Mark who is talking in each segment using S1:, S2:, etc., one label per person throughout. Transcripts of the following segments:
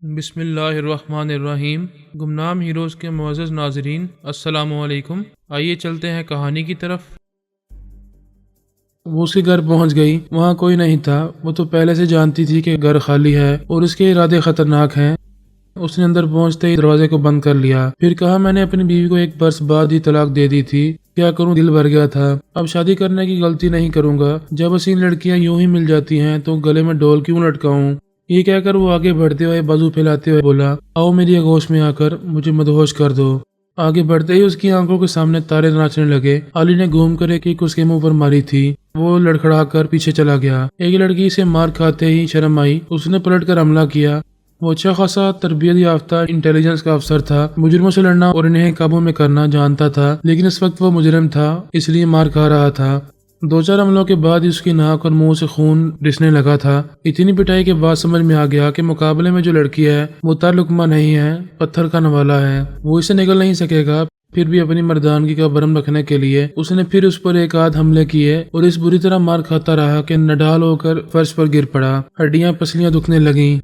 S1: بسم اللہ الرحمن الرحیم۔ گمنام ہیروز کے معزز ناظرین، السلام علیکم۔ آئیے چلتے ہیں کہانی کی طرف۔ وہ اس کے گھر پہنچ گئی۔ وہاں کوئی نہیں تھا۔ وہ تو پہلے سے جانتی تھی کہ گھر خالی ہے اور اس کے ارادے خطرناک ہیں۔ اس نے اندر پہنچتے ہی دروازے کو بند کر لیا۔ پھر کہا، میں نے اپنی بیوی کو ایک برس بعد ہی طلاق دے دی تھی۔ کیا کروں، دل بھر گیا تھا۔ اب شادی کرنے کی غلطی نہیں کروں گا۔ جب حسین لڑکیاں یوں ہی مل جاتی ہیں تو گلے میں ڈول کیوں لٹکاؤں۔ یہ کہہ کر وہ آگے بڑھتے ہوئے بازو پھیلاتے ہوئے بولا، آؤ میری آغوش میں آ کر مجھے مدہوش کر دو۔ آگے بڑھتے ہی اس کی آنکھوں کے سامنے تارے ناچنے لگے۔ علی نے گھوم کر ایک اس کے منہ پر ماری تھی۔ وہ لڑکھڑا کر پیچھے چلا گیا۔ ایک لڑکی سے مار کھاتے ہی شرم آئی۔ اس نے پلٹ کر حملہ کیا۔ وہ اچھا خاصا تربیت یافتہ انٹیلیجنس کا افسر تھا۔ مجرموں سے لڑنا اور انہیں قابو میں کرنا جانتا تھا، لیکن اس وقت وہ مجرم تھا، اس لیے مار کھا رہا تھا۔ دو چار حملوں کے بعد اس کی ناک اور منہ سے خون رسنے لگا تھا۔ اتنی پٹائی کے بعد سمجھ میں آ گیا کہ مقابلے میں جو لڑکی ہے وہ تعلقمہ نہیں ہے، پتھر کا نوالا ہے۔ وہ اسے نگل نہیں سکے گا۔ پھر بھی اپنی مردانگی کا برہم رکھنے کے لیے اس نے پھر اس پر ایک آدھ حملے کیے اور اس بری طرح مار کھاتا رہا کہ نڈال ہو کر فرش پر گر پڑا۔ ہڈیاں پسلیاں دکھنے لگیں۔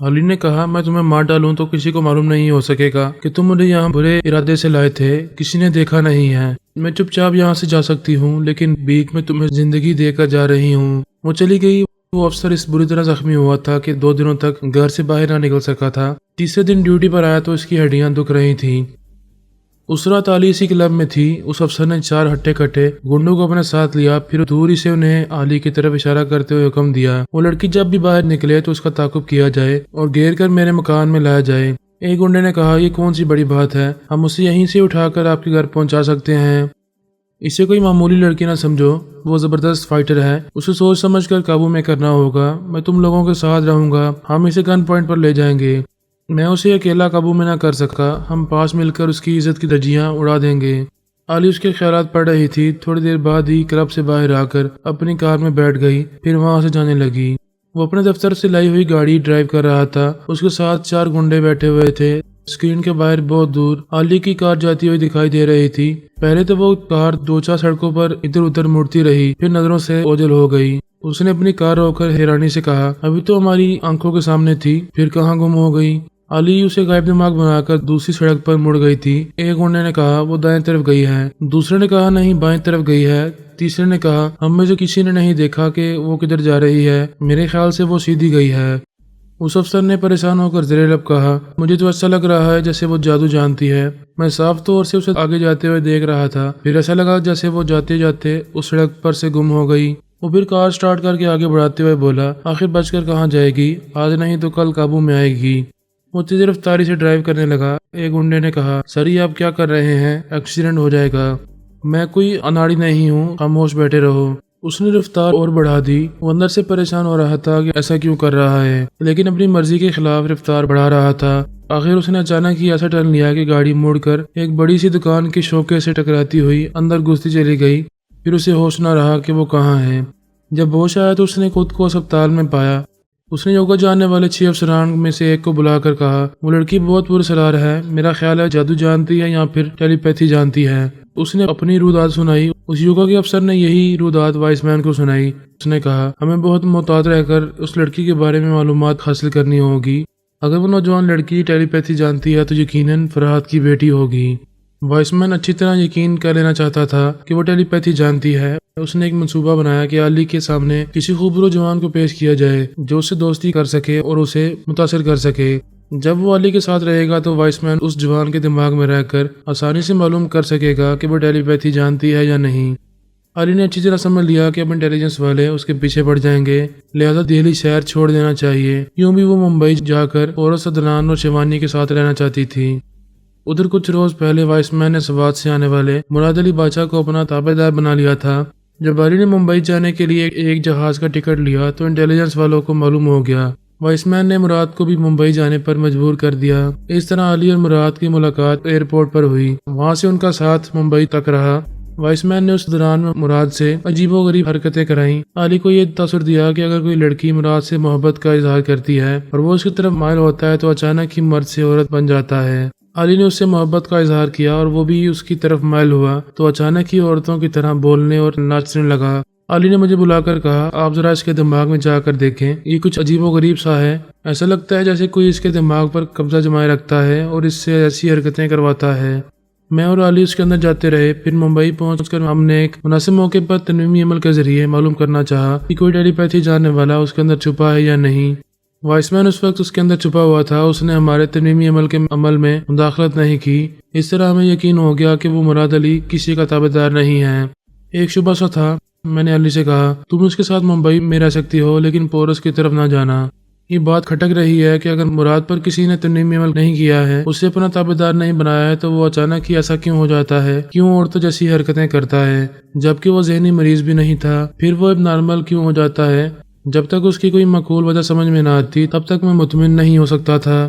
S1: علی نے کہا، میں تمہیں مار ڈالوں تو کسی کو معلوم نہیں ہو سکے گا کہ تم مجھے یہاں برے ارادے سے لائے تھے۔ کسی نے دیکھا نہیں ہے۔ میں چپ چاپ یہاں سے جا سکتی ہوں، لیکن بھیک میں تمہیں زندگی دے کر جا رہی ہوں۔ وہ چلی گئی۔ وہ افسر اس بری طرح زخمی ہوا تھا کہ 2 دنوں تک گھر سے باہر نہ نکل سکا تھا۔ تیسرے دن ڈیوٹی پر آیا تو اس کی ہڈیاں دکھ رہی تھیں۔ اس رات علی اسی کلب میں تھی۔ اس افسر نے 4 ہٹے کٹے گنڈوں کو اپنے ساتھ لیا، پھر دوری سے انہیں علی کی طرف اشارہ کرتے ہوئے حکم دیا، وہ لڑکی جب بھی باہر نکلے تو اس کا تعاقب کیا جائے اور گھیر کر میرے مکان میں لایا جائے۔ ایک گنڈے نے کہا، یہ کون سی بڑی بات ہے، ہم اسے یہیں سے اٹھا کر آپ کے گھر پہنچا سکتے ہیں۔ اسے کوئی معمولی لڑکی نہ سمجھو، وہ زبردست فائٹر ہے، اسے سوچ سمجھ کر قابو میں کرنا ہوگا۔ میں تم لوگوں کے ساتھ رہوں گا، ہم اسے گن پوائنٹ پر لے جائیں گے۔ میں اسے اکیلا قابو میں نہ کر سکا، ہم پاس مل کر اس کی عزت کی دھجیاں اڑا دیں گے۔ علی اس کے خیالات پڑھ رہی تھی۔ تھوڑی دیر بعد ہی کلب سے باہر آ کر اپنی کار میں بیٹھ گئی، پھر وہاں سے جانے لگی۔ وہ اپنے دفتر سے لائی ہوئی گاڑی ڈرائیو کر رہا تھا۔ اس کے ساتھ 4 گنڈے بیٹھے ہوئے تھے۔ اسکرین کے باہر بہت دور علی کی کار جاتی ہوئی دکھائی دے رہی تھی۔ پہلے تو وہ کار 2-4 سڑکوں پر ادھر ادھر مڑتی رہی، پھر نظروں سے اوجھل ہو گئی۔ اس نے اپنی کار روک کر حیرانی سے کہا، ابھی تو ہماری آنکھوں کے سامنے تھی، پھر کہاں گم ہو گئی؟ علی اسے غائب دماغ بنا کر دوسری سڑک پر مڑ گئی تھی۔ ایک گنڈے نے کہا، وہ دائیں طرف گئی ہے۔ دوسرے نے کہا، نہیں بائیں طرف گئی ہے۔ تیسرے نے کہا، ہم میں سے کسی نے نہیں دیکھا کہ وہ کدھر جا رہی ہے، میرے خیال سے وہ سیدھی گئی ہے۔ اس افسر نے پریشان ہو کر زیر لب کہا، مجھے تو ایسا لگ رہا ہے جیسے وہ جادو جانتی ہے۔ میں صاف طور سے اسے آگے جاتے ہوئے دیکھ رہا تھا، پھر ایسا لگا جیسے وہ جاتے جاتے اس سڑک پر سے گم ہو گئی۔ وہ پھر کار سٹارٹ کر کے آگے بڑھاتے ہوئے بولا، آخر بچ کر کہاں جائے گی، آج نہیں تو کل قابو میں آئے گی۔ وہ تیز رفتاری سے ڈرائیو کرنے لگا۔ ایک گنڈے نے کہا، سر یہ آپ کیا کر رہے ہیں، ایکسیڈنٹ ہو جائے گا۔ میں کوئی اناڑی نہیں ہوں، خاموش بیٹھے رہو۔ اس نے رفتار اور بڑھا دی۔ وہ اندر سے پریشان ہو رہا تھا کہ ایسا کیوں کر رہا ہے، لیکن اپنی مرضی کے خلاف رفتار بڑھا رہا تھا۔ آخر اس نے اچانک ہی ایسا ٹرن لیا کہ گاڑی مڑ کر ایک بڑی سی دکان کے شوکے سے ٹکراتی ہوئی اندر گھستی چلی گئی۔ پھر اسے ہوش نہ رہا کہ وہ کہاں ہے۔ جب ہوش آیا تو اس نے خود کو اسپتال میں پایا۔ اس نے یوگا جاننے والے 6 افسران میں سے ایک کو بلا کر کہا، وہ لڑکی بہت پراسرار ہے، میرا خیال ہے جادو جانتی ہے یا پھر ٹیلی پیتھی جانتی ہے۔ اس نے اپنی روداد سنائی۔ اس یوگا کے افسر نے یہی روداد وائس مین کو سنائی۔ اس نے کہا، ہمیں بہت محتاط رہ کر اس لڑکی کے بارے میں معلومات حاصل کرنی ہوگی۔ اگر وہ نوجوان لڑکی ٹیلی پیتھی جانتی ہے تو یقیناً فرحات کی بیٹی ہوگی۔ وائس مین اچھی طرح یقین کر لینا چاہتا تھا کہ وہ ٹیلی پیتھی جانتی ہے۔ اس نے ایک منصوبہ بنایا کہ علی کے سامنے کسی خوبرو جوان کو پیش کیا جائے جو اس سے دوستی کر سکے اور اسے متاثر کر سکے۔ جب وہ علی کے ساتھ رہے گا تو وائس مین اس جوان کے دماغ میں رہ کر آسانی سے معلوم کر سکے گا کہ وہ ٹیلی پیتھی جانتی ہے یا نہیں۔ علی نے اچھی طرح سمجھ لیا کہ اب انٹیلیجنس والے اس کے پیچھے پڑ جائیں گے، لہذا دہلی شہر چھوڑ دینا چاہیے۔ یوں بھی وہ ممبئی جا کر عورت سدنان اور شیوانی کے ساتھ رہنا چاہتی تھی۔ ادھر کچھ روز پہلے وائس مین نے سوات سے آنے والے مراد علی بادشاہ کو اپنا تابع دار بنا لیا تھا۔ جب علی نے ممبئی جانے کے لیے ایک جہاز کا ٹکٹ لیا تو انٹیلیجنس والوں کو معلوم ہو گیا۔ وائس مین نے مراد کو بھی ممبئی جانے پر مجبور کر دیا۔ اس طرح علی اور مراد کی ملاقات ایئرپورٹ پر ہوئی۔ وہاں سے ان کا ساتھ ممبئی تک رہا۔ وائس مین نے اس دوران میں مراد سے عجیب و غریب حرکتیں کرائیں۔ علی کو یہ تاثر دیا کہ اگر کوئی لڑکی مراد سے محبت کا اظہار کرتی ہے اور وہ اس کی طرف مائل ہوتا ہے تو اچانک ہی مرد سے عورت بن جاتا ہے۔ علی نے اس سے محبت کا اظہار کیا اور وہ بھی اس کی طرف مائل ہوا تو اچانک ہی عورتوں کی طرح بولنے اور ناچنے لگا۔ علی نے مجھے بلا کر کہا آپ ذرا اس کے دماغ میں جا کر دیکھیں، یہ کچھ عجیب و غریب سا ہے، ایسا لگتا ہے جیسے کوئی اس کے دماغ پر قبضہ جمائے رکھتا ہے اور اس سے ایسی حرکتیں کرواتا ہے۔ میں اور علی اس کے اندر جاتے رہے۔ پھر ممبئی پہنچ کر ہم نے ایک مناسب موقع پر تنویمی عمل کے ذریعے معلوم کرنا چاہا کہ کوئی ٹیلی پیتھی جاننے والا اس کے اندر چھپا ہے یا نہیں۔ وائس مین اس وقت اس کے اندر چھپا ہوا تھا، اس نے ہمارے تنویمی عمل میں مداخلت نہیں کی۔ اس طرح ہمیں یقین ہو گیا کہ وہ مراد علی کسی کا تابع دار نہیں ہے۔ ایک شبہ سا تھا۔ میں نے علی سے کہا تم اس کے ساتھ ممبئی میں رہ سکتی ہو لیکن پورس کی طرف نہ جانا۔ یہ بات کھٹک رہی ہے کہ اگر مراد پر کسی نے تنویمی عمل نہیں کیا ہے، اسے اپنا تابع دار نہیں بنایا ہے، تو وہ اچانک ہی ایسا کیوں ہو جاتا ہے، کیوں عورتوں جیسی حرکتیں کرتا ہے جبکہ وہ ذہنی مریض بھی نہیں تھا، پھر وہ اب نارمل کیوں ہو جاتا ہے؟ جب تک اس کی کوئی معقول وجہ سمجھ میں نہ آتی تب تک میں مطمئن نہیں ہو سکتا تھا۔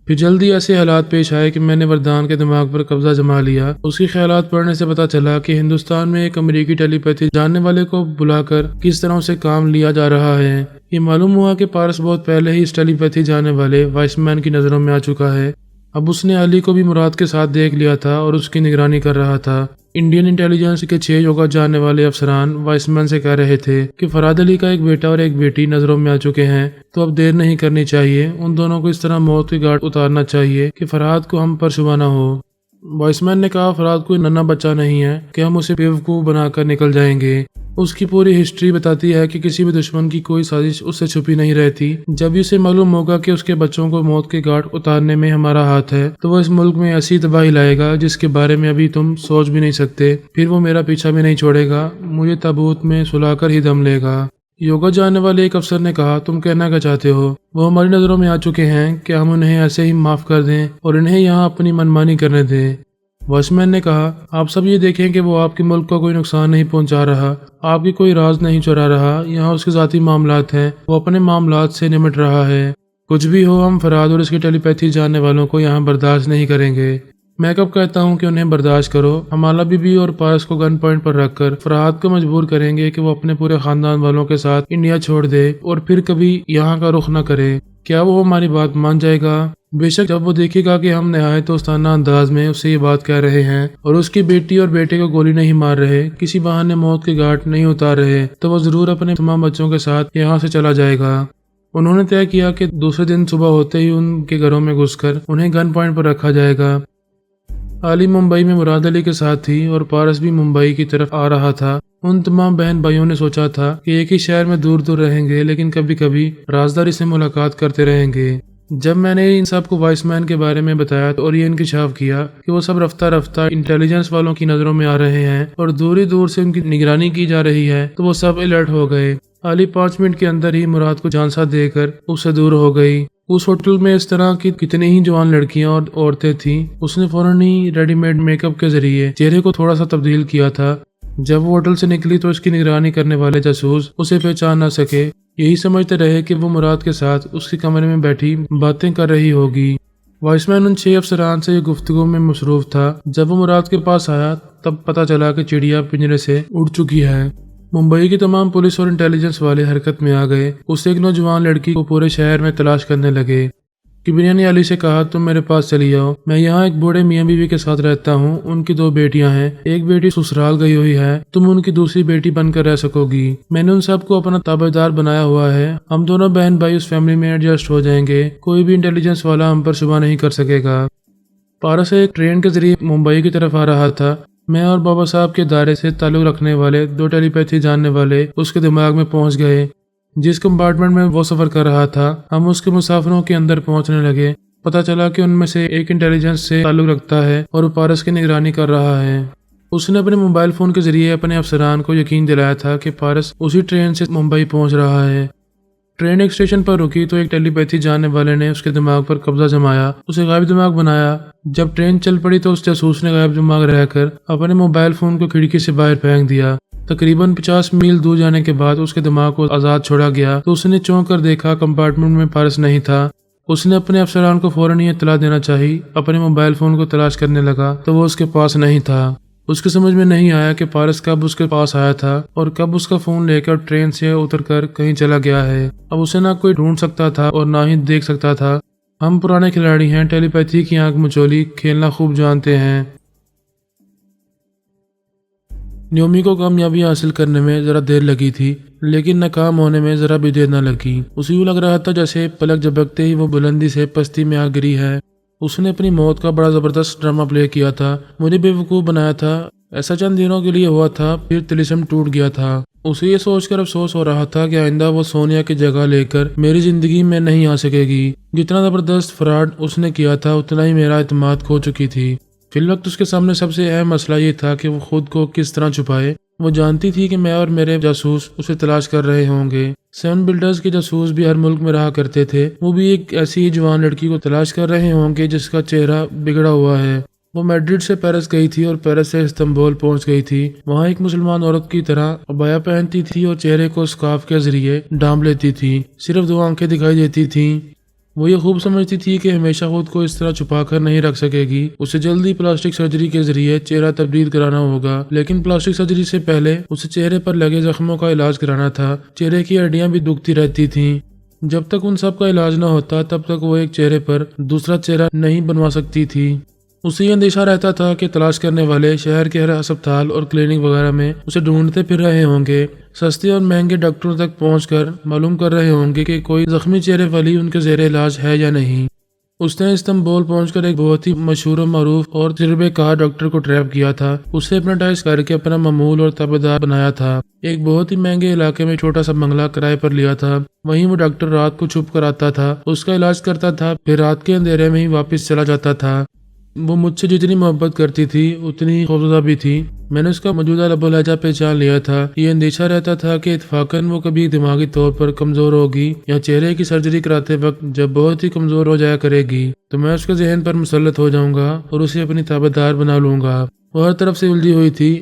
S1: پھر جلدی ایسے حالات پیش آئے کہ میں نے وردان کے دماغ پر قبضہ جما لیا۔ اس کی خیالات پڑھنے سے پتہ چلا کہ ہندوستان میں ایک امریکی ٹیلی پیتھی جاننے والے کو بلا کر کس طرح سے کام لیا جا رہا ہے۔ یہ معلوم ہوا کہ پارس بہت پہلے ہی اس ٹیلی پیتھی جاننے والے وائس مین کی نظروں میں آ چکا ہے۔ اب اس نے علی کو بھی مراد کے ساتھ دیکھ لیا تھا اور اس کی نگرانی کر رہا تھا۔ انڈین انٹیلیجنس کے 6 یوگا جاننے والے افسران وائس مین سے کہہ رہے تھے کہ فرحاد علی کا ایک بیٹا اور ایک بیٹی نظروں میں آ چکے ہیں، تو اب دیر نہیں کرنی چاہیے، ان دونوں کو اس طرح موت کی گھاٹ اتارنا چاہیے کہ فرحاد کو ہم پر شبہ نہ ہو۔ وائس مین نے کہا فرحاد کوئی ننھا بچہ نہیں ہے کہ ہم اسے بیوقوف بنا کر نکل جائیں گے۔ اس کی پوری ہسٹری بتاتی ہے کہ کسی بھی دشمن کی کوئی سازش اس سے چھپی نہیں رہتی۔ جب اسے معلوم ہوگا کہ اس کے بچوں کو موت کے گھاٹ اتارنے میں ہمارا ہاتھ ہے تو وہ اس ملک میں ایسی تباہی لائے گا جس کے بارے میں ابھی تم سوچ بھی نہیں سکتے۔ پھر وہ میرا پیچھا بھی نہیں چھوڑے گا، مجھے تابوت میں سلا کر ہی دم لے گا۔ یوگا جاننے والے ایک افسر نے کہا تم کہنا کیا چاہتے ہو؟ وہ ہماری نظروں میں آ چکے ہیں کہ ہم انہیں ایسے ہی معاف کر دیں اور انہیں یہاں اپنی منمانی کرنے دیں۔ واچ مین نے کہا آپ سب یہ دیکھیں کہ وہ آپ کے ملک کو کوئی نقصان نہیں پہنچا رہا، آپ کی کوئی راز نہیں چرا رہا، یہاں اس کے ذاتی معاملات ہیں، وہ اپنے معاملات سے نمٹ رہا ہے۔ کچھ بھی ہو ہم فرحاد اور اس کی ٹیلی پیتھی جاننے والوں کو یہاں برداشت نہیں کریں گے۔ میں کب کہتا ہوں کہ انہیں برداشت کرو؟ ہم اعلیٰ بی بی اور پارس کو گن پوائنٹ پر رکھ کر فرحاد کو مجبور کریں گے کہ وہ اپنے پورے خاندان والوں کے ساتھ انڈیا چھوڑ دے اور پھر کبھی یہاں کا رخ نہ کرے۔ کیا وہ ہماری بات مان جائے گا؟ بے شک جب وہ دیکھے گا کہ ہم نہایت دوستانہ انداز میں اسے یہ بات کہہ رہے ہیں اور اس کی بیٹی اور بیٹے کو گولی نہیں مار رہے، کسی بہانے موت کے گھاٹ نہیں اتار رہے، تو وہ ضرور اپنے تمام بچوں کے ساتھ یہاں سے چلا جائے گا۔ انہوں نے طے کیا کہ دوسرے دن صبح ہوتے ہی ان کے گھروں میں گھس کر انہیں گن پوائنٹ پر رکھا جائے گا۔ علی ممبئی میں مراد علی کے ساتھ تھی اور پارس بھی ممبئی کی طرف آ رہا تھا۔ ان تمام بہن بھائیوں نے سوچا تھا کہ ایک ہی شہر میں دور دور رہیں گے لیکن کبھی کبھی رازداری سے ملاقات کرتے رہیں گے۔ جب میں نے ان سب کو وائس مین کے بارے میں بتایا اور یہ انکشاف کیا کہ وہ سب رفتہ رفتہ انٹیلیجنس والوں کی نظروں میں آ رہے ہیں اور دوری دور سے ان کی نگرانی کی جا رہی ہے، تو وہ سب الرٹ ہو گئے۔ علی 5 منٹ کے اندر ہی مراد کو جھانسا دے کر اس سے دور ہو گئی۔ اس ہوٹل میں اس طرح کی کتنی ہی جوان لڑکیاں اور عورتیں تھیں۔ اس نے فوراً ہی ریڈی میڈ میک اپ کے ذریعے چہرے کو تھوڑا سا تبدیل کیا تھا۔ جب وہ ہوٹل سے نکلی تو اس کی نگرانی کرنے والے جاسوس اسے پہچان نہ سکے، یہی سمجھتے رہے کہ وہ مراد کے ساتھ اس کے کمرے میں بیٹھی باتیں کر رہی ہوگی۔ وائس مین ان 6 افسران سے یہ گفتگو میں مصروف تھا۔ جب وہ مراد کے پاس آیا تب پتہ چلا کہ چڑیا پنجرے سے اڑ چکی ہے۔ ممبئی کی تمام پولیس اور انٹیلیجنس والے حرکت میں آ گئے۔ اس ایک نوجوان لڑکی کو پورے شہر میں تلاش کرنے لگے۔ کبریا نے علی سے کہا تم میرے پاس چلی جاؤ، میں یہاں ایک بوڑھے میاں بیوی کے ساتھ رہتا ہوں، ان کی 2 بیٹیاں ہیں، ایک بیٹی سسرال گئی ہوئی ہے، تم ان کی دوسری بیٹی بن کر رہ سکو گی۔ میں نے ان سب کو اپنا تابع دار بنایا ہوا ہے، ہم دونوں بہن بھائی اس فیملی میں ایڈجسٹ ہو جائیں گے، کوئی بھی انٹیلیجنس والا ہم پر شبہ نہیں کر سکے گا۔ پارس ایک ٹرین کے ذریعے ممبئی کی طرف آ رہا تھا۔ میں اور بابا صاحب کے دائرے سے تعلق رکھنے والے 2 ٹیلی پیتھی جاننے والے اس کے دماغ میں پہنچ گئے۔ جس کمپارٹمنٹ میں وہ سفر کر رہا تھا ہم اس کے مسافروں کے اندر پہنچنے لگے۔ پتہ چلا کہ ان میں سے ایک انٹیلیجنس سے تعلق رکھتا ہے اور وہ پارس کی نگرانی کر رہا ہے۔ اس نے اپنے موبائل فون کے ذریعے اپنے افسران کو یقین دلایا تھا کہ پارس اسی ٹرین سے ممبئی پہنچ رہا ہے۔ ٹرین ایک اسٹیشن پر رکی تو ایک ٹیلی پیتھی جاننے والے نے اس کے دماغ پر قبضہ جمایا، اسے غائب دماغ بنایا۔ جب ٹرین چل پڑی تو اس جاسوس نے غائب دماغ رہ کر اپنے موبائل فون کو کھڑکی سے باہر پھینک دیا۔ تقریباً 50 میل دور جانے کے بعد اس کے دماغ کو آزاد چھوڑا گیا تو اس نے چونک کر دیکھا کمپارٹمنٹ میں پارس نہیں تھا۔ اس نے اپنے افسران کو فوراً یہ اطلاع دینا چاہی، اپنے موبائل فون کو تلاش کرنے لگا تو وہ اس کے پاس نہیں تھا۔ اس کے سمجھ میں نہیں آیا کہ پارس کب اس کے پاس آیا تھا اور کب اس کا فون لے کر ٹرین سے اتر کر کہیں چلا گیا ہے۔ اب اسے نہ کوئی ڈھونڈ سکتا تھا اور نہ ہی دیکھ سکتا تھا۔ ہم پرانے کھلاڑی ہیں، ٹیلی پیتھی کی آنکھ مچولی کھیلنا خوب جانتے ہیں۔ نیومی کو کامیابی حاصل کرنے میں ذرا دیر لگی تھی، لیکن ناکام ہونے میں ذرا بھی دیر نہ لگی۔ اسے یوں لگ رہا تھا جیسے پلک جھپکتے ہی وہ بلندی سے پستی میں آ گری ہے۔ اس نے اپنی موت کا بڑا زبردست ڈرامہ پلے کیا تھا، مجھے بے وقوف بنایا تھا۔ ایسا چند دنوں کے لیے ہوا تھا، پھر طلسم ٹوٹ گیا تھا۔ اسے یہ سوچ کر افسوس ہو رہا تھا کہ آئندہ وہ سونیا کی جگہ لے کر میری زندگی میں نہیں آ سکے گی۔ جتنا زبردست فراڈ اس نے کیا تھا اتنا ہی میرا اعتماد کھو چکی تھی۔ فی الوقت اس کے سامنے سب سے اہم مسئلہ یہ تھا کہ وہ خود کو کس طرح چھپائے۔ وہ جانتی تھی کہ میں اور میرے جاسوس اسے تلاش کر رہے ہوں گے۔ 7 بلڈرز کے جاسوس بھی ہر ملک میں رہا کرتے تھے، وہ بھی ایک ایسی ہی جوان لڑکی کو تلاش کر رہے ہوں گے جس کا چہرہ بگڑا ہوا ہے۔ وہ میڈرڈ سے پیرس گئی تھی اور پیرس سے استنبول پہنچ گئی تھی۔ وہاں ایک مسلمان عورت کی طرح عبایا پہنتی تھی اور چہرے کو سکارف کے ذریعے ڈھانپ لیتی تھی، صرف 2 آنکھیں دکھائی دیتی تھیں۔ وہ یہ خوب سمجھتی تھی کہ ہمیشہ خود کو اس طرح چھپا کر نہیں رکھ سکے گی، اسے جلدی پلاسٹک سرجری کے ذریعے چہرہ تبدیل کرانا ہوگا۔ لیکن پلاسٹک سرجری سے پہلے اسے چہرے پر لگے زخموں کا علاج کرانا تھا۔ چہرے کی ہڈیاں بھی دکھتی رہتی تھیں۔ جب تک ان سب کا علاج نہ ہوتا تب تک وہ ایک چہرے پر دوسرا چہرہ نہیں بنوا سکتی تھی۔ اسے یہ اندیشہ رہتا تھا کہ تلاش کرنے والے شہر کے ہر ہسپتال اور کلینک وغیرہ میں اسے ڈھونڈتے پھر رہے ہوں گے، سستے اور مہنگے ڈاکٹروں تک پہنچ کر معلوم کر رہے ہوں گے کہ کوئی زخمی چہرے والی ان کے زیر علاج ہے یا نہیں۔ اس نے استنبول پہنچ کر ایک بہت ہی مشہور و معروف اور تجربے کار ڈاکٹر کو ٹریپ کیا تھا، اسے ہپنوٹائز کر کے اپنا معمول اور تابعدار بنایا تھا۔ ایک بہت ہی مہنگے علاقے میں چھوٹا سا بنگلہ کرائے پر لیا تھا، وہیں وہ ڈاکٹر رات کو چھپ کر آتا تھا، اس کا علاج کرتا تھا، پھر رات کے اندھیرے میں ہی واپس چلا جاتا تھا۔ وہ مجھ سے جتنی محبت کرتی تھی اتنی ہی خوفزدہ بھی تھی۔ میں نے اس کا موجودہ لب و لہجہ پہچان لیا تھا۔ یہ اندیشہ رہتا تھا کہ اتفاقاً وہ کبھی دماغی طور پر کمزور ہوگی یا چہرے کی سرجری کراتے وقت جب بہت ہی کمزور ہو جایا کرے گی تو میں اس کے ذہن پر مسلط ہو جاؤں گا اور اسے اپنی تابعدار بنا لوں گا۔ وہ ہر طرف سے الجھی ہوئی تھی۔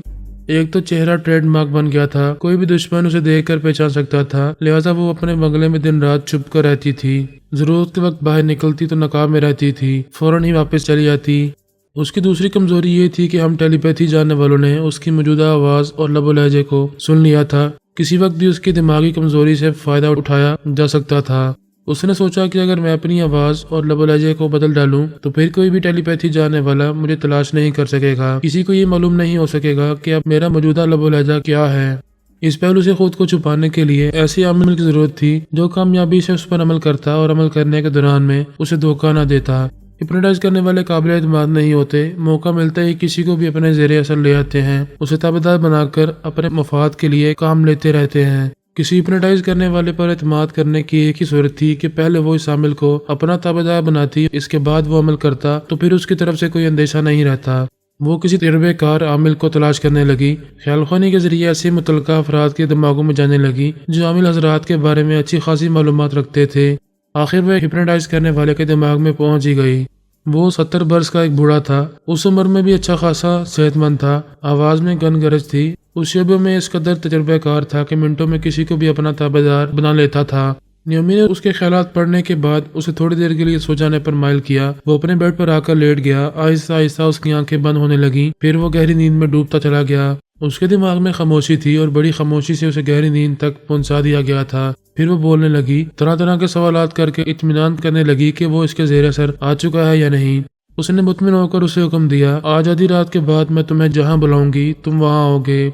S1: ایک تو چہرہ ٹریڈ مارک بن گیا تھا، کوئی بھی دشمن اسے دیکھ کر پہچان سکتا تھا، لہٰذا وہ اپنے بنگلے میں دن رات چھپ کر رہتی تھی۔ ضرورت کے وقت باہر نکلتی تو نقاب میں رہتی تھی، فوراً ہی واپس چلی جاتی۔ اس کی دوسری کمزوری یہ تھی کہ ہم ٹیلی پیتھی جاننے والوں نے اس کی موجودہ آواز اور لب و لہجے کو سن لیا تھا، کسی وقت بھی اس کی دماغی کمزوری سے فائدہ اٹھایا جا سکتا تھا۔ اس نے سوچا کہ اگر میں اپنی آواز اور لب و لہجے کو بدل ڈالوں تو پھر کوئی بھی ٹیلی پیتھی جاننے والا مجھے تلاش نہیں کر سکے گا، کسی کو یہ معلوم نہیں ہو سکے گا کہ اب میرا موجودہ لب و لہجہ کیا ہے۔ اس پہلو سے خود کو چھپانے کے لیے ایسی عامل کی ضرورت تھی جو کامیابی سے اس پر عمل کرتا اور عمل کرنے کے دوران میں اسے دھوکہ نہ دیتا۔ ہپنوٹائز کرنے والے قابل اعتماد نہیں ہوتے، موقع ملتا ہی کسی کو بھی اپنے زیر اثر لے آتے ہیں، اسے تابعدار بنا کر اپنے مفاد کے لیے کام لیتے رہتے ہیں۔ کسی ہپنوٹائز کرنے والے پر اعتماد کرنے کی ایک ہی صورت تھی کہ پہلے وہ اس عامل کو اپنا تابعدار بناتی، اس کے بعد وہ عمل کرتا تو پھر اس کی طرف سے کوئی اندیشہ نہیں رہتا۔ وہ کسی تجربے کار عامل کو تلاش کرنے لگی، خیال خوانی کے ذریعے ایسے متعلقہ افراد کے دماغوں میں جانے لگی جو عامل حضرات کے بارے میں اچھی خاصی معلومات رکھتے تھے۔ آخر وہ ہپنوٹائز کرنے والے کے دماغ میں پہنچ ہی گئی۔ وہ 70 برس کا ایک بوڑھا تھا، اس عمر میں بھی اچھا خاصا صحت مند تھا، آواز میں گن گرج تھی، اس شعبے میں اس قدر تجربہ کار تھا کہ منٹوں میں کسی کو بھی اپنا تابعدار بنا لیتا تھا۔ نیومی نے اس کے خیالات پڑھنے کے بعد اسے تھوڑی دیر کے لیے سو جانے پر مائل کیا۔ وہ اپنے بیڈ پر آ کر لیٹ گیا، آہستہ آہستہ اس کی آنکھیں بند ہونے لگیں، پھر وہ گہری نیند میں ڈوبتا چلا گیا۔ اس کے دماغ میں خاموشی تھی اور بڑی خاموشی سے اسے گہری نیند تک پہنچا دیا گیا تھا۔ پھر وہ بولنے لگی، طرح طرح کے سوالات کر کے اطمینان کرنے لگی کہ وہ اس کے زیر اثر آ چکا ہے یا نہیں۔ اس نے مطمئن ہو کر اسے حکم دیا، آج آدھی رات کے بعد میں تمہیں جہاں بلاؤں گی تم وہاں آؤ گے۔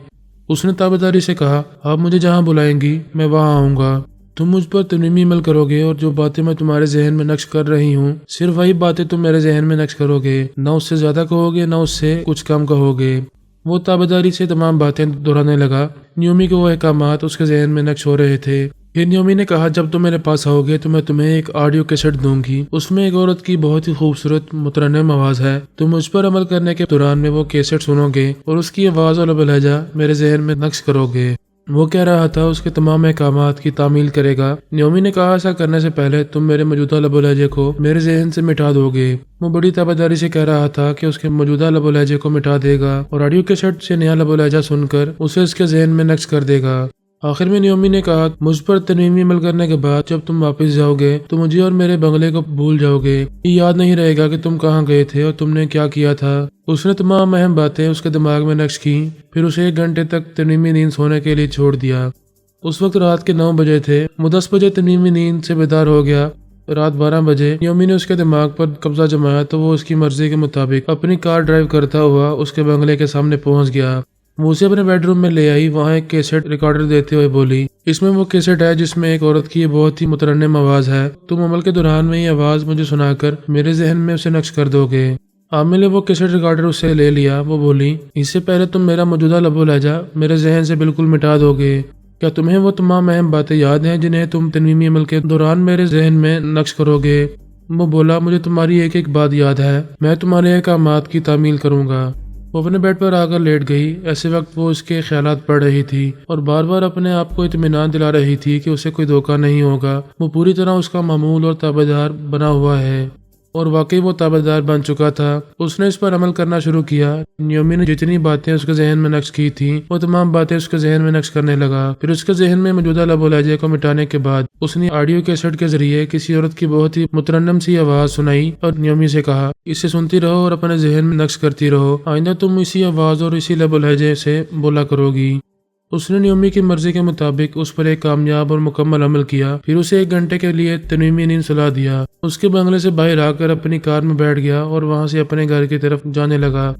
S1: اس نے تابعداری سے کہا، آپ مجھے جہاں بلائیں گی میں وہاں آؤں گا۔ تم مجھ پر ترمیمی عمل کرو گے اور جو باتیں میں تمہارے ذہن میں نقش کر رہی ہوں صرف وہی باتیں تم میرے ذہن میں نقش کرو گے، نہ اس سے زیادہ کہو گے نہ اس سے کچھ کم کہو گے۔ وہ تابعداری سے تمام باتیں دہرانے لگا۔ نیومی کو وہ احکامات اس کے ذہن میں نقش ہو رہے تھے۔ پھر نیومی نے کہا، جب تم میرے پاس آؤ گے تو میں تمہیں ایک آڈیو کیسٹ دوں گی، اس میں ایک عورت کی بہت ہی خوبصورت مترنم آواز ہے، تم مجھ پر عمل کرنے کے دوران میں وہ کیسٹ سنو گے اور اس کی آواز اور لب و لہجہ میرے ذہن میں نقش کرو گے۔ وہ کہہ رہا تھا اس کے تمام احکامات کی تعمیل کرے گا۔ نیومی نے کہا، ایسا کرنے سے پہلے تم میرے موجودہ لب و لہجے کو میرے ذہن سے مٹا دو گے۔ وہ بڑی تابعداری سے کہہ رہا تھا کہ اس کے موجودہ لب و لہجے کو مٹا دے گا اور آڈیو کیسٹ سے نیا لب و لہجہ سن کر اسے اس کے ذہن میں نقش کر دے گا۔ آخر میں نیومی نے کہا، مجھ پر ترمیمی عمل کرنے کے بعد جب تم واپس جاؤ گے تو مجھے اور میرے بنگلے کو بھول جاؤ گے، یہ یاد نہیں رہے گا کہ تم کہاں گئے تھے اور تم نے کیا کیا تھا۔ اس نے تمام اہم باتیں اس کے دماغ میں نقش کی، پھر اسے 1 گھنٹے تک ترمیمی نیند سونے کے لیے چھوڑ دیا۔ اس وقت رات کے 9 بجے تھے۔ وہ 10 بجے ترمیمی نیند سے بیدار ہو گیا۔ رات 12 بجے نیومی نے اس کے دماغ پر قبضہ جمایا تو وہ اس کی مرضی کے مطابق اپنی کار ڈرائیو کرتا ہوا اس کے بنگلے کے سامنے پہنچ گیا۔ وہ اسے اپنے بیڈ روم میں لے آئی، وہاں ایک کیسٹ ریکارڈر دیتے ہوئے بولی، اس میں وہ کیسٹ ہے جس میں ایک عورت کی یہ بہت ہی مترنم آواز ہے، تم عمل کے دوران میں یہ آواز مجھے سنا کر میرے ذہن میں اسے نقش کر دو گے۔ عامل نے وہ کیسٹ ریکارڈر اس سے لے لیا، وہ بولی، اس سے پہلے تم میرا موجودہ لب و لہجہ میرے ذہن سے بالکل مٹا دو گے۔ کیا تمہیں وہ تمام اہم باتیں یاد ہیں جنہیں تم تنویمی عمل کے دوران میرے ذہن میں نقش کرو گے؟ وہ بولا، مجھے تمہاری ایک ایک بات یاد ہے، میں تمہارے احکامات کی تعمیل کروں گا۔ وہ اپنے بیڈ پر آ کر لیٹ گئی۔ ایسے وقت وہ اس کے خیالات پڑھ رہی تھی اور بار بار اپنے آپ کو اطمینان دلا رہی تھی کہ اسے کوئی دھوکہ نہیں ہوگا، وہ پوری طرح اس کا معمول اور تابعدار بنا ہوا ہے، اور واقعی وہ تابعدار بن چکا تھا۔ اس نے اس پر عمل کرنا شروع کیا۔ نیومی نے جتنی باتیں اس کے ذہن میں نقش کی تھیں وہ تمام باتیں اس کے ذہن میں نقش کرنے لگا۔ پھر اس کے ذہن میں موجودہ لب و لہجے کو مٹانے کے بعد اس نے آڈیو کیسٹ کے ذریعے کسی عورت کی بہت ہی مترنم سی آواز سنائی اور نیومی سے کہا، اسے سنتی رہو اور اپنے ذہن میں نقش کرتی رہو، آئندہ تم اسی آواز اور اسی لب و لہجے سے بولا کرو گی۔ اس نے نیومی کی مرضی کے مطابق اس پر ایک کامیاب اور مکمل عمل کیا۔ پھر اسے 1 گھنٹے کے لیے تنویمی نیند سلا دیا۔ اس کے بنگلے سے باہر آ کر اپنی کار میں بیٹھ گیا اور وہاں سے اپنے گھر کی طرف جانے لگا۔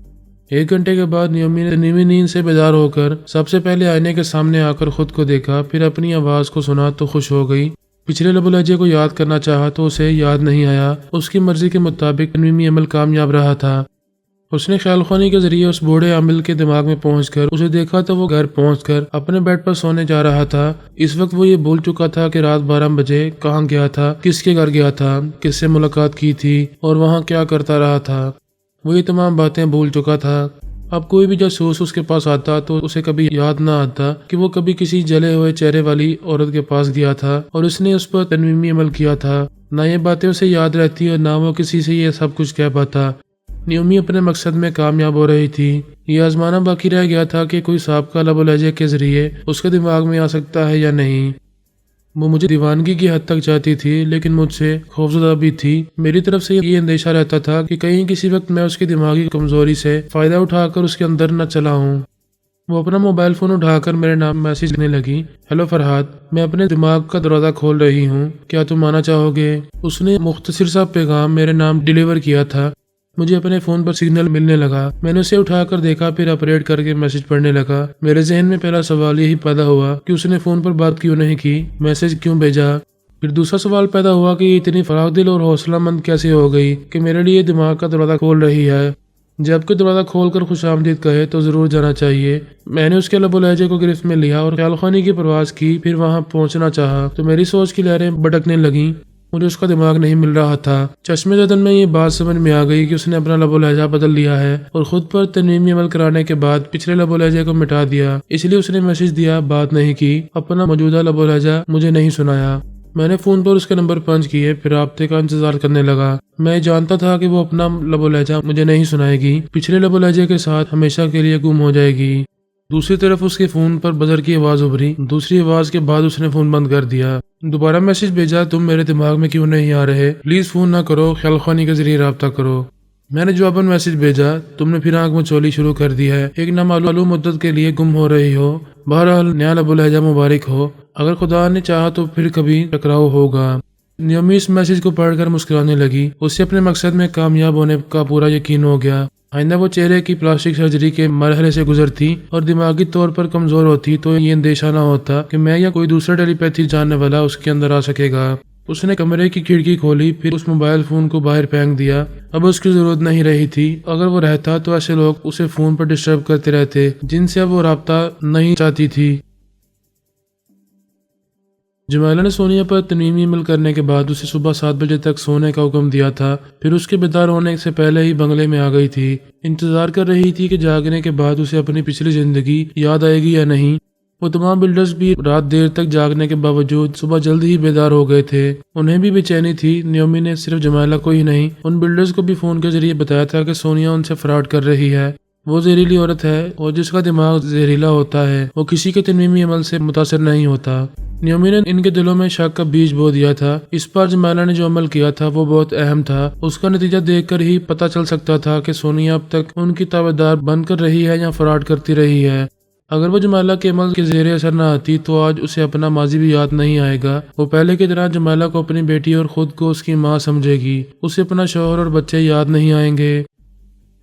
S1: 1 گھنٹے کے بعد نیومی نے تنویمی نیند سے بیدار ہو کر سب سے پہلے آئینے کے سامنے آ کر خود کو دیکھا، پھر اپنی آواز کو سنا تو خوش ہو گئی۔ پچھلے لب و لہجے کو یاد کرنا چاہا تو اسے یاد نہیں آیا۔ اس کی مرضی کے مطابق تنویمی عمل کامیاب رہا تھا۔ اس نے خیال خوانی کے ذریعے اس بوڑھے عامل کے دماغ میں پہنچ کر اسے دیکھا تو وہ گھر پہنچ کر اپنے بیڈ پر سونے جا رہا تھا۔ اس وقت وہ یہ بھول چکا تھا کہ رات 12 بجے کہاں گیا تھا، کس کے گھر گیا تھا، کس سے ملاقات کی تھی اور وہاں کیا کرتا رہا تھا۔ وہ یہ تمام باتیں بھول چکا تھا۔ اب کوئی بھی جاسوس اس کے پاس آتا تو اسے کبھی یاد نہ آتا کہ وہ کبھی کسی جلے ہوئے چہرے والی عورت کے پاس گیا تھا اور اس نے اس پر تنویمی عمل کیا تھا۔ نہ یہ باتیں اسے یاد رہتی اور نہ وہ کسی سے یہ سب کچھ کہہ پاتا۔ نیومی اپنے مقصد میں کامیاب ہو رہی تھی۔ یہ آزمانا باقی رہ گیا تھا کہ کوئی سابقہ لب و لہجے کے ذریعے اس کے دماغ میں آ سکتا ہے یا نہیں۔ وہ مجھے دیوانگی کی حد تک چاہتی تھی لیکن مجھ سے خوفزدہ بھی تھی۔ میری طرف سے یہ اندیشہ رہتا تھا کہ کہیں کسی وقت میں اس کی دماغی کمزوری سے فائدہ اٹھا کر اس کے اندر نہ چلا ہوں۔ وہ اپنا موبائل فون اٹھا کر میرے نام میسج لکھنے لگی، ہیلو فرحاد، میں اپنے دماغ کا دروازہ کھول رہی ہوں، کیا تم آنا چاہو گے؟ اس نے مختصر سا پیغام میرے نام ڈیلیور کیا تھا۔ مجھے اپنے فون پر سگنل ملنے لگا۔ میں نے اسے اٹھا کر دیکھا، پھر اپریٹ کر کے میسج پڑھنے لگا۔ میرے ذہن میں پہلا سوال یہی پیدا ہوا کہ اس نے فون پر بات کیوں نہیں کی، میسج کیوں بھیجا۔ پھر دوسرا سوال پیدا ہوا کہ یہ اتنی فراخ دل اور حوصلہ مند کیسے ہو گئی کہ میرے لیے دماغ کا دروازہ کھول رہی ہے۔ جب کوئی دروازہ کھول کر خوش آمدید کہے تو ضرور جانا چاہیے۔ میں نے اس کے لب و لہجے کو گرفت میں لیا اور خیال خوانی کی پرواز کی، پھر وہاں پہنچنا چاہا تو میری سوچ کی لہریں بھٹکنے لگیں۔ مجھے اس کا دماغ نہیں مل رہا تھا۔ چشمے زدن میں یہ بات سمجھ میں آ گئی کہ اس نے اپنا لب و لہجہ بدل لیا ہے اور خود پر تنویمی عمل کرانے کے بعد پچھلے لب و لہجے کو مٹا دیا۔ اس لیے اس نے میسج دیا، بات نہیں کی، اپنا موجودہ لب و لہجہ مجھے نہیں سنایا۔ میں نے فون پر اس کے نمبر پنچ کیے، پھر رابطے کا انتظار کرنے لگا۔ میں جانتا تھا کہ وہ اپنا لب و لہجہ مجھے نہیں سنائے گی، پچھلے لب و لہجے کے ساتھ ہمیشہ کے لیے گم ہو جائے گی۔ دوسری طرف اس کے فون پر بزر کی آواز ابھری۔ دوسری آواز کے بعد اس نے فون بند کر دیا۔ دوبارہ میسج بھیجا، تم میرے دماغ میں کیوں نہیں آ رہے، پلیز فون نہ کرو، خیال خوانی کے ذریعے رابطہ کرو۔ میں نے جواباً میسج بھیجا، تم نے پھر آنکھ میں چولی شروع کر دی ہے، ایک نامعلوم مدت کے لیے گم ہو رہی ہو۔ بہرحال نیا لب و لہجہ مبارک ہو، اگر خدا نے چاہا تو پھر کبھی ٹکراؤ ہوگا۔ نیومی اس میسج کو پڑھ کر مسکرانے لگی۔ اسے اپنے مقصد میں کامیاب ہونے کا پورا یقین ہو گیا۔ آئندہ وہ چہرے کی پلاسٹک سرجری کے مرحلے سے گزرتی اور دماغی طور پر کمزور ہوتی تو یہ اندیشہ نہ ہوتا کہ میں یا کوئی دوسرا ٹیلی پیتھی جاننے والا اس کے اندر آ سکے گا۔ اس نے کمرے کی کھڑکی کھولی، پھر اس موبائل فون کو باہر پھینک دیا۔ اب اس کی ضرورت نہیں رہی تھی۔ اگر وہ رہتا تو ایسے لوگ اسے فون پر ڈسٹرب کرتے رہتے جن سے اب وہ رابطہ نہیں چاہتی تھی۔ جمیلہ نے سونیا پر تنویمی عمل کرنے کے بعد اسے صبح 7 بجے تک سونے کا حکم دیا تھا، پھر اس کے بیدار ہونے سے پہلے ہی بنگلے میں آ گئی تھی۔ انتظار کر رہی تھی کہ جاگنے کے بعد اسے اپنی پچھلی زندگی یاد آئے گی یا نہیں۔ وہ تمام بلڈرز بھی رات دیر تک جاگنے کے باوجود صبح جلد ہی بیدار ہو گئے تھے۔ انہیں بھی بے چینی تھی۔ نیومی نے صرف جمیلہ کو ہی نہیں، ان بلڈرز کو بھی فون کے ذریعے بتایا تھا کہ سونیا ان سے فراڈ کر رہی ہے۔ وہ زہریلی عورت ہے اور جس کا دماغ زہریلا ہوتا ہے وہ کسی کے تنویمی عمل سے متاثر نہیں ہوتا۔ نیومی نے ان کے دلوں میں شک کا بیج بو دیا تھا۔ اس بار جمیلہ نے جو عمل کیا تھا وہ بہت اہم تھا۔ اس کا نتیجہ دیکھ کر ہی پتہ چل سکتا تھا کہ سونیا اب تک ان کی تابعدار بن کر رہی ہے یا فراڈ کرتی رہی ہے۔ اگر وہ جمیلہ کے عمل کے زیر اثر نہ آتی تو آج اسے اپنا ماضی بھی یاد نہیں آئے گا۔ وہ پہلے کی طرح جمیلہ کو اپنی بیٹی اور خود کو اس کی ماں سمجھے گی۔ اسے اپنا شوہر اور بچے یاد نہیں آئیں گے۔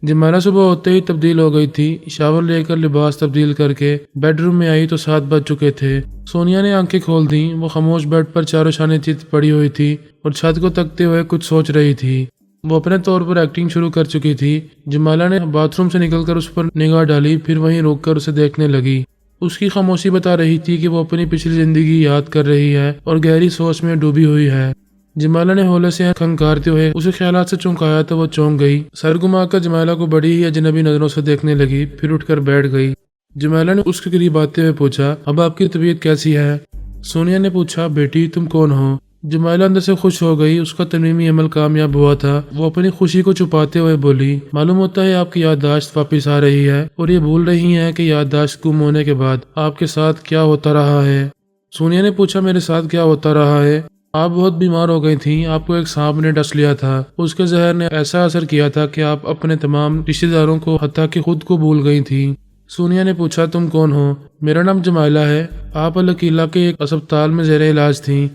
S1: جمالہ صبح ہوتے ہی تبدیل ہو گئی تھی، شاور لے کر لباس تبدیل کر کے بیڈ روم میں آئی تو 7 بج چکے تھے۔ سونیا نے آنکھیں کھول دیں، وہ خاموش بیڈ پر چاروں شانے چت پڑی ہوئی تھی اور چھت کو تکتے ہوئے کچھ سوچ رہی تھی۔ وہ اپنے طور پر ایکٹنگ شروع کر چکی تھی۔ جمالہ نے باتھ روم سے نکل کر اس پر نگاہ ڈالی، پھر وہیں روک کر اسے دیکھنے لگی۔ اس کی خاموشی بتا رہی تھی کہ وہ اپنی پچھلی زندگی یاد کر رہی ہے اور گہری سوچ میں ڈوبی ہوئی ہے۔ جمالہ نے ہولے سے کھنکارتے ہوئے اسے خیالات سے چونکایا تو وہ چونک گئی۔ سر گھما کر جمالہ کو بڑی ہی اجنبی نظروں سے دیکھنے لگی، پھر اٹھ کر بیٹھ گئی۔ جمالہ نے اس کے قریب آتے ہوئے پوچھا، اب آپ کی طبیعت کیسی ہے؟ سونیا نے پوچھا، بیٹی تم کون ہو؟ جمالہ اندر سے خوش ہو گئی، اس کا ترمیمی عمل کامیاب ہوا تھا۔ وہ اپنی خوشی کو چھپاتے ہوئے بولی، معلوم ہوتا ہے آپ کی یادداشت واپس آ رہی ہے اور یہ بھول رہی ہیں کہ یادداشت گم ہونے کے بعد آپ کے ساتھ کیا ہوتا رہا ہے۔ سونیا نے پوچھا، میرے ساتھ کیا ہوتا رہا ہے؟ آپ بہت بیمار ہو گئی تھیں، آپ کو ایک سانپ نے ڈس لیا تھا، اس کے زہر نے ایسا اثر کیا تھا کہ آپ اپنے تمام رشتہ داروں کو حتیٰ کہ خود کو بھول گئی تھی۔ سونیا نے پوچھا، تم کون ہو؟ میرا نام جمالہ ہے، آپ القیلہ کے ایک اسپتال میں زیر علاج تھیں۔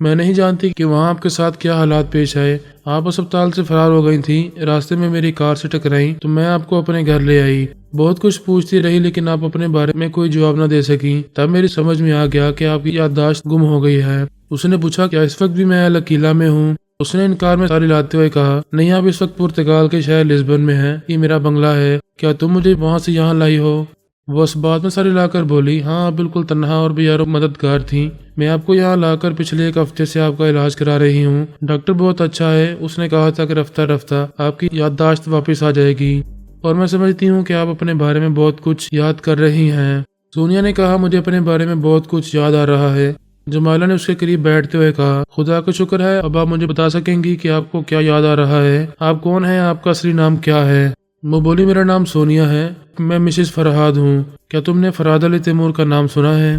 S1: میں نہیں جانتی کہ وہاں آپ کے ساتھ کیا حالات پیش آئے، آپ اسپتال سے فرار ہو گئی تھیں، راستے میں میری کار سے ٹکرائیں تو میں آپ کو اپنے گھر لے آئی۔ بہت کچھ پوچھتی رہی لیکن آپ اپنے بارے میں کوئی جواب نہ دے سکی، تب میری سمجھ میں آ گیا کہ آپ کی یادداشت گم ہو گئی ہے۔ اس نے پوچھا، کیا اس وقت بھی میں القیلہ میں ہوں؟ اس نے انکار میں ساری لاتے ہوئے کہا، نہیں، آپ اس وقت پرتگال کے شہر لسبن میں ہیں، یہ میرا بنگلہ ہے، کیا تم مجھے وہاں سے یہاں لائی ہو؟ وہ اس بات میں ساری لا کر بولی، ہاں، آپ بالکل تنہا اور بے یار و مددگار تھیں، میں آپ کو یہاں لا کر پچھلے 1 ہفتے سے آپ کا علاج کرا رہی ہوں، ڈاکٹر بہت اچھا ہے، اس نے کہا تھا کہ رفتہ رفتہ آپ کی یادداشت واپس آ جائے گی اور میں سمجھتی ہوں کہ آپ اپنے بارے میں بہت کچھ یاد کر رہی ہیں۔ سونیا نے کہا، مجھے اپنے بارے میں بہت کچھ یاد آ رہا ہے۔ جمالہ نے اس کے قریب بیٹھتے ہوئے کہا، خدا کا شکر ہے، اب آپ مجھے بتا سکیں گی کہ آپ کو کیا یاد آ رہا ہے؟ آپ کون ہیں؟ آپ کا اصلی نام کیا ہے؟ وہ بولی، میرا نام سونیا ہے، میں مسز فرہاد ہوں، کیا تم نے فرہاد علی تیمور کا نام سنا ہے؟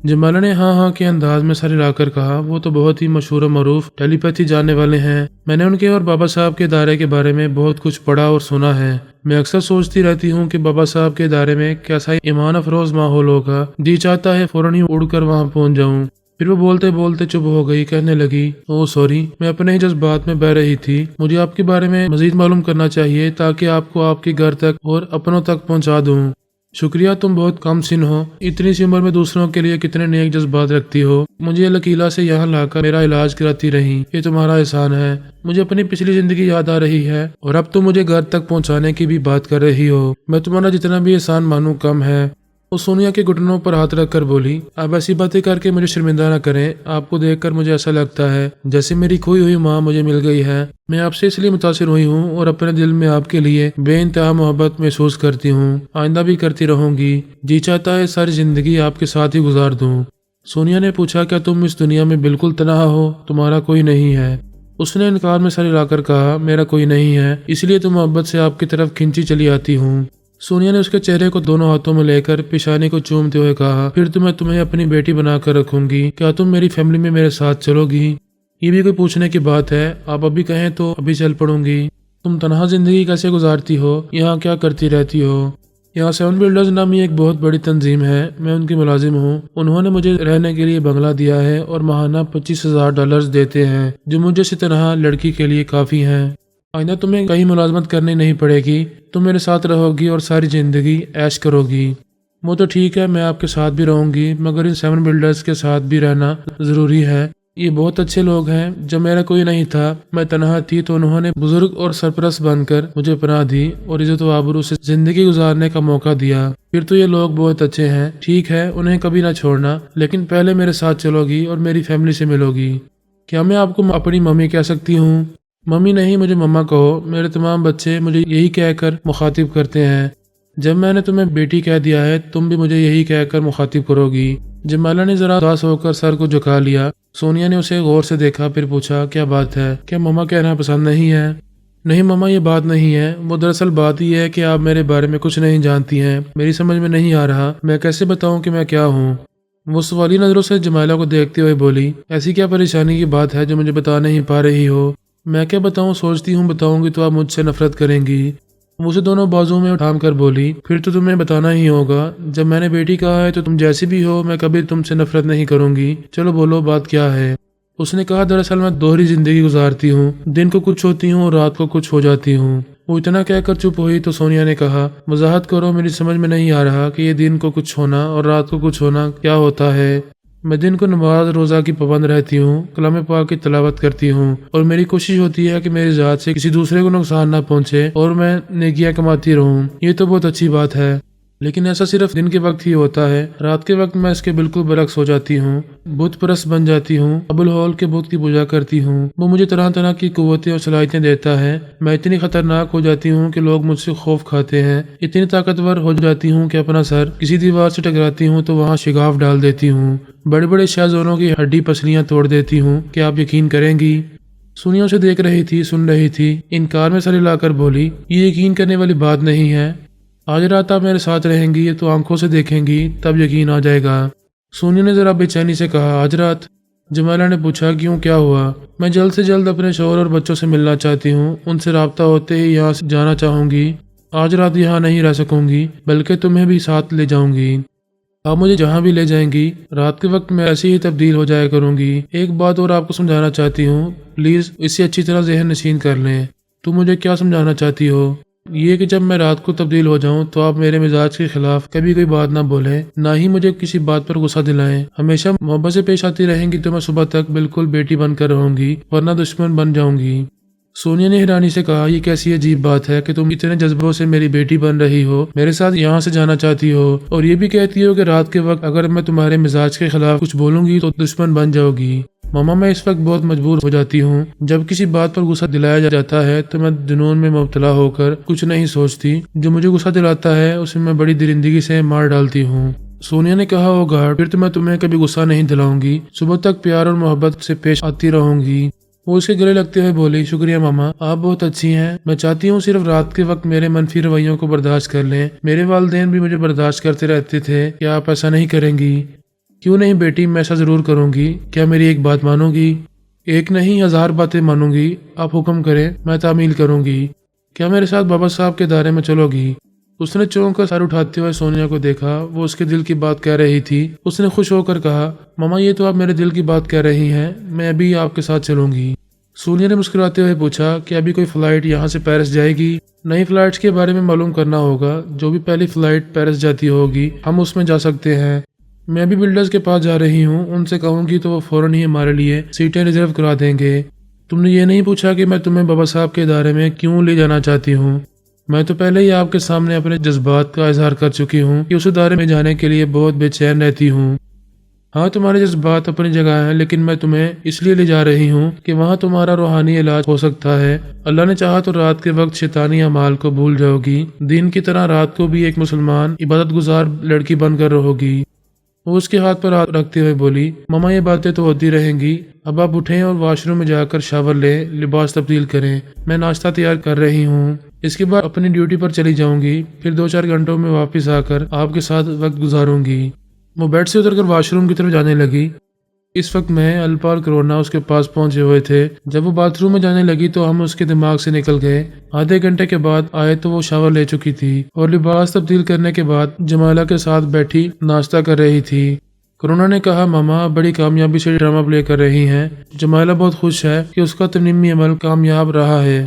S1: جمالہ نے ہاں ہاں کے انداز میں سر ہلا کر کہا، وہ تو بہت ہی مشہور و معروف ٹیلی پیتھی جاننے والے ہیں، میں نے ان کے اور بابا صاحب کے ادارے کے بارے میں بہت کچھ پڑھا اور سنا ہے، میں اکثر سوچتی رہتی ہوں کہ بابا صاحب کے ادارے میں کیسا ایمان افروز ماحول ہوگا، جی چاہتا ہے فوراً ہی اڑ کر وہاں پہنچ جاؤں۔ پھر وہ بولتے بولتے چپ ہو گئی، کہنے لگی، اوہ سوری، میں اپنے ہی جذبات میں بہہ رہی تھی، مجھے آپ کے بارے میں مزید معلوم کرنا چاہیے تاکہ آپ کو آپ کے گھر تک اور اپنوں تک پہنچا دوں۔ شکریہ، تم بہت کم سن ہو، اتنی سی عمر میں دوسروں کے لیے کتنے نیک جذبات رکھتی ہو، مجھے القیلہ سے یہاں لا کر میرا علاج کراتی رہی، یہ تمہارا احسان ہے، مجھے اپنی پچھلی زندگی یاد آ رہی ہے اور اب تم مجھے گھر تک پہنچانے کی بھی بات کر رہی ہو، میں تمہارا جتنا بھی احسان مانوں کم ہے۔ وہ سونیا کے گھٹنوں پر ہاتھ رکھ کر بولی، آپ ایسی باتیں کر کے مجھے شرمندہ نہ کریں، آپ کو دیکھ کر مجھے ایسا لگتا ہے جیسے میری کھوئی ہوئی ماں مجھے مل گئی ہے، میں آپ سے اس لیے متاثر ہوئی ہوں اور اپنے دل میں آپ کے لیے بے انتہا محبت محسوس کرتی ہوں، آئندہ بھی کرتی رہوں گی، جی چاہتا ہے ساری زندگی آپ کے ساتھ ہی گزار دوں۔ سونیا نے پوچھا، کیا تم اس دنیا میں بالکل تنہا ہو، تمہارا کوئی نہیں ہے؟ اس نے انکار میں سر ہلا کر کہا، میرا کوئی نہیں ہے، اس لیے تو محبت سے آپ کی طرف کھنچی چلی آتی ہوں۔ سونیا نے اس کے چہرے کو دونوں ہاتھوں میں لے کر پیشانی کو چومتے ہوئے کہا، پھر تو میں تمہیں اپنی بیٹی بنا کر رکھوں گی، کیا تم میری فیملی میں میرے ساتھ چلو گی؟ یہ بھی کوئی پوچھنے کی بات ہے، آپ ابھی کہیں تو ابھی چل پڑوں گی۔ تم تنہا زندگی کیسے گزارتی ہو، یہاں کیا کرتی رہتی ہو؟ یہاں 7 بلڈرز نامی ایک بہت بڑی تنظیم ہے، میں ان کی ملازم ہوں، انہوں نے مجھے رہنے کے لیے بنگلہ دیا ہے اور ماہانہ $25,000 دیتے ہیں، جو مجھے سے تنہا لڑکی کے لیے کافی ہیں۔ آئندہ تمہیں کہیں ملازمت کرنی نہیں پڑے گی، تم میرے ساتھ رہو گی اور ساری زندگی عیش کرو گی۔ وہ تو ٹھیک ہے، میں آپ کے ساتھ بھی رہوں گی، مگر ان 7 بلڈرز کے ساتھ بھی رہنا ضروری ہے، یہ بہت اچھے لوگ ہیں، جب میرا کوئی نہیں تھا، میں تنہا تھی تو انہوں نے بزرگ اور سرپرست بن کر مجھے پناہ دی اور عزت و آبرو سے زندگی گزارنے کا موقع دیا۔ پھر تو یہ لوگ بہت اچھے ہیں، ٹھیک ہے، انہیں کبھی نہ چھوڑنا، لیکن پہلے میرے ساتھ چلو گی اور میری فیملی سے ملو گی۔ کیا میں آپ کو اپنی ممی کہہ سکتی ہوں؟ ممی نہیں، مجھے مما کہو، میرے تمام بچے مجھے یہی کہہ کر مخاطب کرتے ہیں، جب میں نے تمہیں بیٹی کہہ دیا ہے تم بھی مجھے یہی کہہ کر مخاطب کرو گی۔ جمالہ نے ذرا اداس ہو کر سر کو جھکا لیا۔ سونیا نے اسے غور سے دیکھا، پھر پوچھا، کیا بات ہے، کیا مما کہنا پسند نہیں ہے؟ نہیں مما، یہ بات نہیں ہے، وہ دراصل بات یہ ہے کہ آپ میرے بارے میں کچھ نہیں جانتی ہیں، میری سمجھ میں نہیں آ رہا میں کیسے بتاؤں کہ میں کیا ہوں۔ وہ سوالی نظروں سے جمالہ کو دیکھتے ہوئے بولی، ایسی کیا پریشانی کی بات ہے جو مجھے بتا نہیں پا رہی ہو؟ میں کیا بتاؤں، سوچتی ہوں بتاؤں گی تو آپ مجھ سے نفرت کریں گی۔ وہ اسے دونوں بازو میں اٹھام کر بولی، پھر تو تمہیں بتانا ہی ہوگا، جب میں نے بیٹی کہا ہے تو تم جیسی بھی ہو میں کبھی تم سے نفرت نہیں کروں گی، چلو بولو بات کیا ہے؟ اس نے کہا، دراصل میں دوہری زندگی گزارتی ہوں، دن کو کچھ ہوتی ہوں اور رات کو کچھ ہو جاتی ہوں۔ وہ اتنا کہہ کر چپ ہوئی تو سونیا نے کہا، وضاحت کرو، میری سمجھ میں نہیں آ رہا کہ یہ دن کو کچھ ہونا اور رات کو کچھ ہونا کیا ہوتا ہے۔ میں دن کو نماز روزہ کی پابند رہتی ہوں، کلام پاک کی تلاوت کرتی ہوں، اور میری کوشش ہوتی ہے کہ میری ذات سے کسی دوسرے کو نقصان نہ پہنچے اور میں نیکیاں کماتی رہوں۔ یہ تو بہت اچھی بات ہے، لیکن ایسا صرف دن کے وقت ہی ہوتا ہے۔ رات کے وقت میں اس کے بالکل برعکس ہو جاتی ہوں، بت پرست بن جاتی ہوں، ابوالہول کے بت کی پوجا کرتی ہوں۔ وہ مجھے طرح طرح کی قوتیں اور صلاحیتیں دیتا ہے۔ میں اتنی خطرناک ہو جاتی ہوں کہ لوگ مجھ سے خوف کھاتے ہیں، اتنی طاقتور ہو جاتی ہوں کہ اپنا سر کسی دیوار سے ٹکراتی ہوں تو وہاں شگاف ڈال دیتی ہوں، بڑے بڑے شہزوروں کی ہڈی پسلیاں توڑ دیتی ہوں۔ کیا آپ یقین کریں گی؟ سونیا اسے دیکھ رہی تھی، سن رہی تھی، انکار میں سر ہلا کر بولی، یہ یقین کرنے والی بات نہیں ہے۔ آج رات آپ میرے ساتھ رہیں گی تو آنکھوں سے دیکھیں گی، تب یقین آ جائے گا۔ سونیا نے ذرا بے چینی سے کہا، آج رات؟ جمالہ نے پوچھا، کیوں، کیا ہوا؟ میں جلد سے جلد اپنے شوہر اور بچوں سے ملنا چاہتی ہوں، ان سے رابطہ ہوتے ہی یہاں سے جانا چاہوں گی۔ آج رات یہاں نہیں رہ سکوں گی، بلکہ تمہیں بھی ساتھ لے جاؤں گی۔ آپ مجھے جہاں بھی لے جائیں گی، رات کے وقت میں ایسی ہی تبدیل ہو جایا کروں گی۔ ایک بات اور آپ کو سمجھانا چاہتی ہوں، پلیز اسے اچھی طرح ذہن نشین کر لیں۔ تم مجھے کیا سمجھانا چاہتی ہو؟ یہ کہ جب میں رات کو تبدیل ہو جاؤں تو آپ میرے مزاج کے خلاف کبھی کوئی بات نہ بولیں، نہ ہی مجھے کسی بات پر غصہ دلائیں۔ ہمیشہ محبت سے پیش آتی رہیں گی تو میں صبح تک بالکل بیٹی بن کر رہوں گی، ورنہ دشمن بن جاؤں گی۔ سونیا نے حیرانی سے کہا، یہ کیسی عجیب بات ہے کہ تم اتنے جذبوں سے میری بیٹی بن رہی ہو، میرے ساتھ یہاں سے جانا چاہتی ہو، اور یہ بھی کہتی ہو کہ رات کے وقت اگر میں تمہارے مزاج کے خلاف کچھ بولوں گی تو دشمن بن جاؤ گی۔ ماما، میں اس وقت بہت مجبور ہو جاتی ہوں۔ جب کسی بات پر غصہ دلایا جاتا ہے تو میں جنون میں مبتلا ہو کر کچھ نہیں سوچتی، جو مجھے غصہ دلاتا ہے اسے میں بڑی درندگی سے مار ڈالتی ہوں۔ سونیا نے کہا، ہوگا پھر تو میں تمہیں کبھی غصہ نہیں دلاؤں گی، صبح تک پیار اور محبت سے پیش آتی رہوں گی۔ وہ اس کے گلے لگتے ہوئے بولی، شکریہ ماما، آپ بہت اچھی ہیں۔ میں چاہتی ہوں صرف رات کے وقت میرے منفی رویوں کو برداشت کر لیں۔ میرے والدین بھی مجھے برداشت کرتے رہتے تھے، کیا آپ ایسا نہیں کریں گی؟ کیوں نہیں بیٹی، میں ایسا ضرور کروں گی۔ کیا میری ایک بات مانو گی؟ ایک نہیں، 1000 باتیں مانوں گی۔ آپ حکم کریں، میں تعمیل کروں گی۔ کیا میرے ساتھ بابا صاحب کے دائرے میں چلو گی؟ اس نے چونک کر سر اٹھاتے ہوئے سونیا کو دیکھا، وہ اس کے دل کی بات کہہ رہی تھی۔ اس نے خوش ہو کر کہا، ماما یہ تو آپ میرے دل کی بات کہہ رہی ہیں، میں ابھی آپ کے ساتھ چلوں گی۔ سونیا نے مسکراتے ہوئے پوچھا، کہ ابھی کوئی فلائٹ یہاں سے پیرس جائے گی؟ نئی فلائٹس کے بارے میں معلوم کرنا ہوگا، جو بھی پہلی فلائٹ پیرس جاتی ہوگی ہم اس میں جا سکتے ہیں۔ میں بھی بلڈرز کے پاس جا رہی ہوں، ان سے کہوں گی تو وہ فوراً ہی ہمارے لیے سیٹیں ریزرو کرا دیں گے۔ تم نے یہ نہیں پوچھا کہ میں تمہیں بابا صاحب کے ادارے میں کیوں لے جانا چاہتی ہوں؟ میں تو پہلے ہی آپ کے سامنے اپنے جذبات کا اظہار کر چکی ہوں کہ اس ادارے میں جانے کے لیے بہت بے چین رہتی ہوں۔ ہاں، تمہارے جذبات اپنی جگہ ہیں، لیکن میں تمہیں اس لیے لے جا رہی ہوں کہ وہاں تمہارا روحانی علاج ہو سکتا ہے۔ اللہ نے چاہا تو رات کے وقت شیطانی اعمال کو بھول جاؤ گی، دین کی طرح رات کو بھی ایک مسلمان عبادت گزار لڑکی بن کر رہو گی۔ وہ اس کے ہاتھ پر ہاتھ رکھتے ہوئے بولی، ماما یہ باتیں تو ہوتی رہیں گی، اب آپ اٹھیں اور واش روم میں جا کر شاور لیں، لباس تبدیل کریں، میں ناشتہ تیار کر رہی ہوں۔ اس کے بعد اپنی ڈیوٹی پر چلی جاؤں گی، پھر 2-4 گھنٹوں میں واپس آ کر آپ کے ساتھ وقت گزاروں گی۔ وہ بیڈ سے اتر کر واش روم کی طرف جانے لگی۔ اس وقت میں، الپا اور کرونا اس کے پاس پہنچے ہوئے تھے۔ جب وہ باتھ روم میں جانے لگی تو ہم اس کے دماغ سے نکل گئے۔ آدھے گھنٹے کے بعد آئے تو وہ شاور لے چکی تھی اور لباس تبدیل کرنے کے بعد جمالہ کے ساتھ بیٹھی ناشتہ کر رہی تھی۔ کرونا نے کہا، ماما بڑی کامیابی سے ڈرامہ پلے کر رہی ہیں۔ جمالہ بہت خوش ہے کہ اس کا ترمیمی عمل کامیاب رہا ہے۔